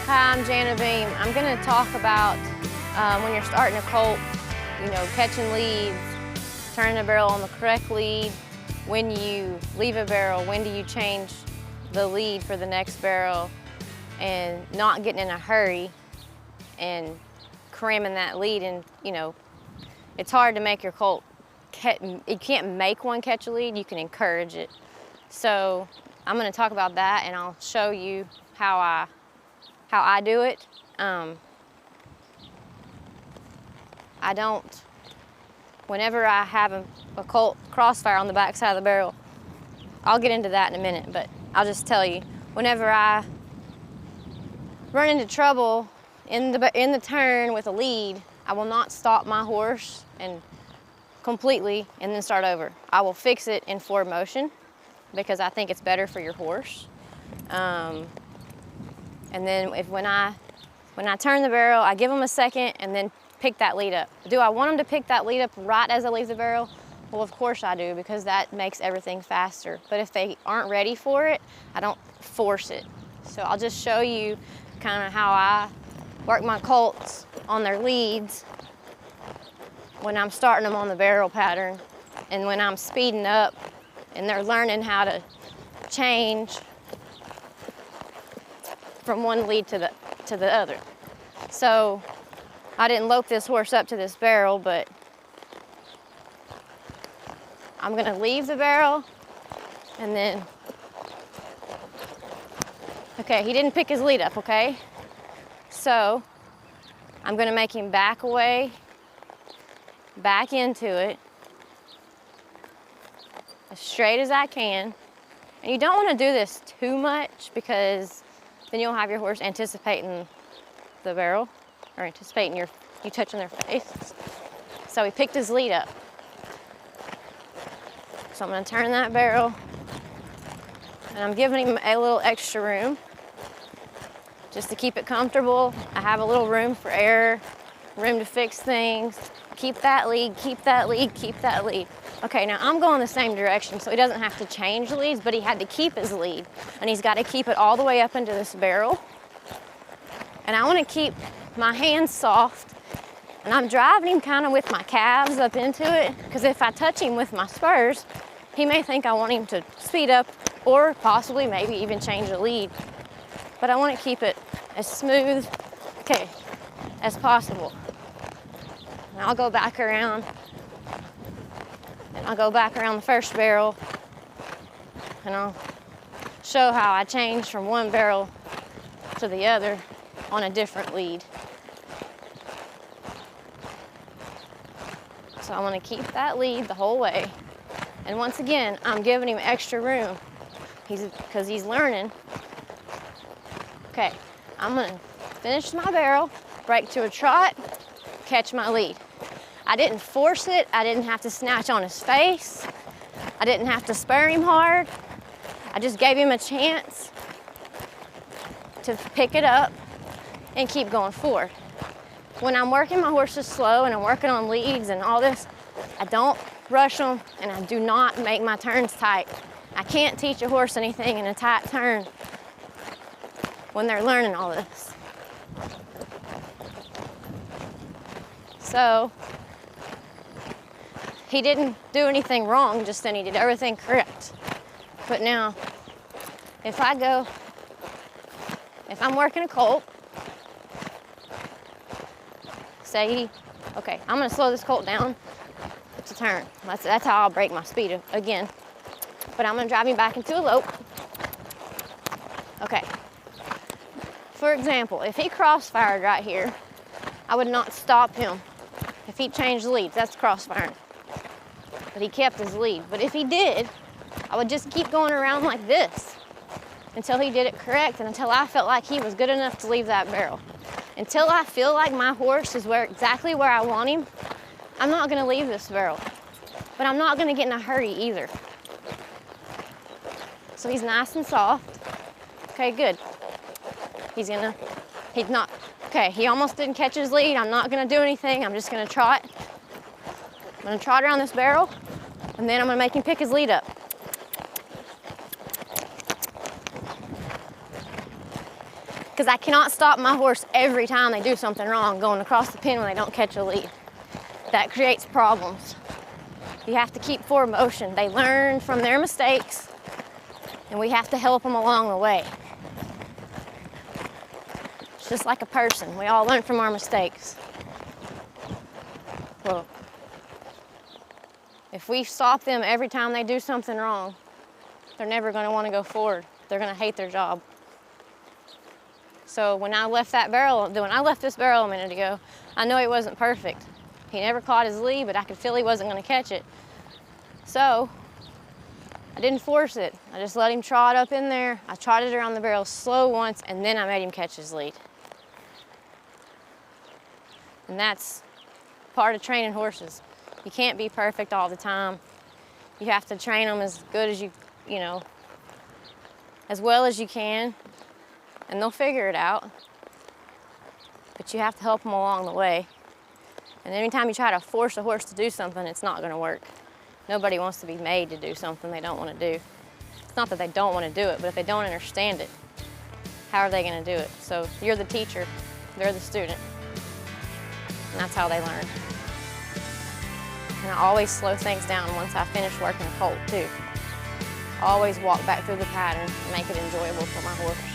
Hi, I'm Janna Beams. I'm going to talk about when you're starting a colt, you know, catching leads, turning the barrel on the correct lead, when you leave a barrel, when do you change the lead for the next barrel, and not getting in a hurry and cramming that lead. And, you know, it's hard to make your colt, you can't make one catch a lead, you can encourage it. So I'm going to talk about that, and I'll show you how I do it. Whenever I have a colt crossfire on the back side of the barrel, I'll get into that in a minute, but I'll just tell you, whenever I run into trouble in the turn with a lead, I will not stop my horse and completely and then start over. I will fix it in forward motion because I think it's better for your horse. And then when I turn the barrel, I give them a second and then pick that lead up. Do I want them to pick that lead up right as I leave the barrel? Well, of course I do, because that makes everything faster. But if they aren't ready for it, I don't force it. So I'll just show you kind of how I work my colts on their leads when I'm starting them on the barrel pattern, and when I'm speeding up and they're learning how to change from one lead to the other. So I didn't lope this horse up to this barrel, but I'm gonna leave the barrel and then, okay, he didn't pick his lead up, okay? So I'm gonna make him back away, back into it, as straight as I can. And you don't wanna do this too much, because then you'll have your horse anticipating the barrel, or anticipating you touching their face. So he picked his lead up. So I'm gonna turn that barrel, and I'm giving him a little extra room just to keep it comfortable. I have a little room for error, room to fix things. Keep that lead, keep that lead, keep that lead. Okay, now I'm going the same direction, so he doesn't have to change the leads, but he had to keep his lead. And he's got to keep it all the way up into this barrel. And I want to keep my hands soft, and I'm driving him kind of with my calves up into it, because if I touch him with my spurs, he may think I want him to speed up or possibly maybe even change the lead. But I want to keep it as smooth, okay, as possible. And I'll go back around, and I'll go back around the first barrel, and I'll show how I change from one barrel to the other on a different lead. So I want to keep that lead the whole way. And once again, I'm giving him extra room because he's learning. Okay, I'm gonna finish my barrel, break to a trot, catch my lead. I didn't force it. I didn't have to snatch on his face. I didn't have to spur him hard. I just gave him a chance to pick it up and keep going forward. When I'm working my horses slow and I'm working on leads and all this, I don't rush them, and I do not make my turns tight. I can't teach a horse anything in a tight turn when they're learning all this. So he didn't do anything wrong, just then he did everything correct. But now, if I'm working a colt, okay, I'm gonna slow this colt down to turn. That's how I'll break my speed again. But I'm gonna drive him back into a lope. Okay. For example, if he crossfired right here, I would not stop him. If he changed leads, that's crossfiring. But he kept his lead. But if he did, I would just keep going around like this until he did it correct, and until I felt like he was good enough to leave that barrel. Until I feel like my horse is exactly where I want him, I'm not gonna leave this barrel. But I'm not gonna get in a hurry either. So he's nice and soft. Okay, good. Okay, he almost didn't catch his lead. I'm not gonna do anything. I'm just gonna trot. I'm gonna trot around this barrel, and then I'm gonna make him pick his lead up. Because I cannot stop my horse every time they do something wrong going across the pen when they don't catch a lead. That creates problems. You have to keep forward motion. They learn from their mistakes, and we have to help them along the way. It's just like a person. We all learn from our mistakes. Well, if we stop them every time they do something wrong, they're never going to want to go forward. They're going to hate their job. So when I left this barrel a minute ago, I know he wasn't perfect. He never caught his lead, but I could feel he wasn't going to catch it. So I didn't force it. I just let him trot up in there. I trotted around the barrel slow once, and then I made him catch his lead. And that's part of training horses. You can't be perfect all the time. You have to train them as good as you know, as well as you can, and they'll figure it out. But you have to help them along the way. And anytime you try to force a horse to do something, it's not going to work. Nobody wants to be made to do something they don't want to do. It's not that they don't want to do it, but if they don't understand it, how are they going to do it? So you're the teacher, they're the student, and that's how they learn. And I always slow things down once I finish working a colt too. Always walk back through the pattern and make it enjoyable for my horse.